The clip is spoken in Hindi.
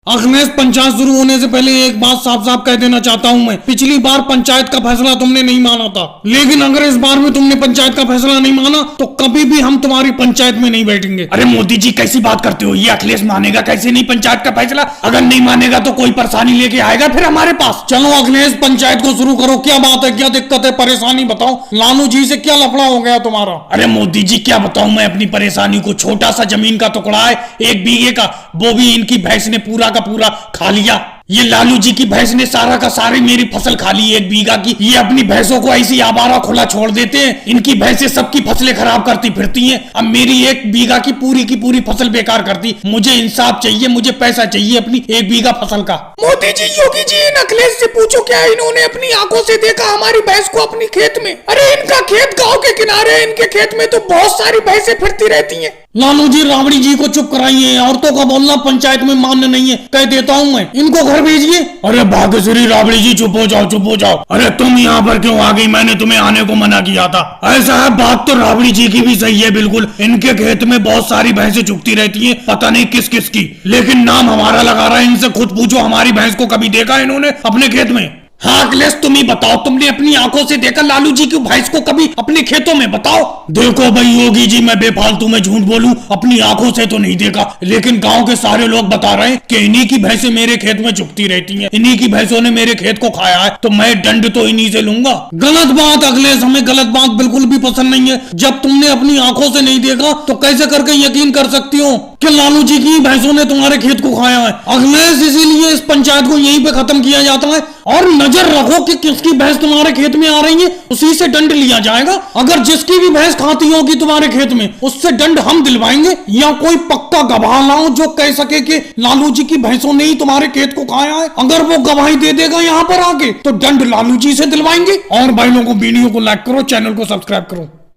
अखिलेश, पंचायत शुरू होने से पहले एक बात साफ साफ कह देना चाहता हूँ मैं। पिछली बार पंचायत का फैसला तुमने नहीं माना था, लेकिन अगर इस बार भी तुमने पंचायत का फैसला नहीं माना तो कभी भी हम तुम्हारी पंचायत में नहीं बैठेंगे। अरे मोदी जी कैसी बात करते हो, ये अखिलेश मानेगा कैसे नहीं पंचायत का फैसला? अगर नहीं मानेगा तो कोई परेशानी लेके आएगा फिर हमारे पास। चलो अखिलेश, पंचायत को शुरू करो। क्या बात है, क्या दिक्कत है, परेशानी बताओ। लालू जी से क्या लफड़ा हो गया तुम्हारा? अरे मोदी जी क्या बताऊं मैं अपनी परेशानी को। छोटा सा जमीन का टुकड़ा है 1 बीघे का, वो भी इनकी भैंस ने पूरा का पूरा खा लिया। ये लालू जी की भैंस ने सारा का सारी मेरी फसल खा ली 1 बीघा की। ये अपनी भैंसों को ऐसी आवारा खुला छोड़ देते हैं, इनकी भैंसें सबकी फसलें खराब करती फिरती हैं। अब मेरी 1 बीघा की पूरी फसल बेकार करती। मुझे इंसाफ चाहिए, मुझे पैसा चाहिए अपनी 1 बीघा फसल का। मोदी जी, योगी जी, इन अखिलेश से पूछो क्या इन्होंने अपनी आंखों से देखा हमारी भैंस को अपनी खेत में? अरे इनका खेत गांव के किनारे है, इनके खेत में तो बहुत सारी भैंसें फिरती रहती हैं। लालू जी, राबड़ी जी को चुप कराइए। औरतों का बोलना पंचायत में मान्य नहीं है, कह देता हूँ मैं। इनको घर भेजिए। अरे भाग्यश्री राबड़ी जी चुप हो जाओ, चुप हो जाओ। अरे तुम यहाँ पर क्यों आ गई? मैंने तुम्हें आने को मना किया था। ऐसा है, बात तो राबड़ी जी की भी सही है बिल्कुल। इनके खेत में बहुत सारी भैंसें चुगती रहती हैं, पता नहीं किस किस की, लेकिन नाम हमारा लगा रहा है। इनसे खुद पूछो हमारी भैंस को कभी देखा इन्होंने अपने खेत में? हाँ अखिलेश, तुम ही बताओ, तुमने अपनी आंखों से देखा लालू जी की भैंस को कभी अपने खेतों में? बताओ। देखो भाई योगी जी, मैं बेफालतू में झूठ बोलूं, अपनी आंखों से तो नहीं देखा, लेकिन गांव के सारे लोग बता रहे हैं कि इन्हीं की भैंसें मेरे खेत में चुगती रहती हैं, इन्हीं की भैंसों ने मेरे खेत को खाया है, तो मैं दंड तो इन्हीं से लूंगा। गलत बात अखिलेश, हमें गलत बात बिल्कुल भी पसंद नहीं है। जब तुमने अपनी आंखों से नहीं देखा तो कैसे करके यकीन कर सकती हो कि लालू जी की भैंसों ने तुम्हारे खेत को खाया है? अखिलेश, इसीलिए इस पंचायत को यहीं पे खत्म किया जाता है। और नजर रखो कि किसकी भैंस तुम्हारे खेत में आ रही है, उसी से दंड लिया जाएगा। अगर जिसकी भी भैंस खाती होगी तुम्हारे खेत में, उससे दंड हम दिलवाएंगे। या कोई पक्का गवाह लाओ जो कह सके कि लालू जी की भैंसों ने ही तुम्हारे खेत को खाया है। अगर वो गवाही दे देगा यहाँ पर आके, तो दंड लालू जी से दिलवाएंगे। और भाई लोगों, वीडियो को लाइक करो, चैनल को सब्सक्राइब करो।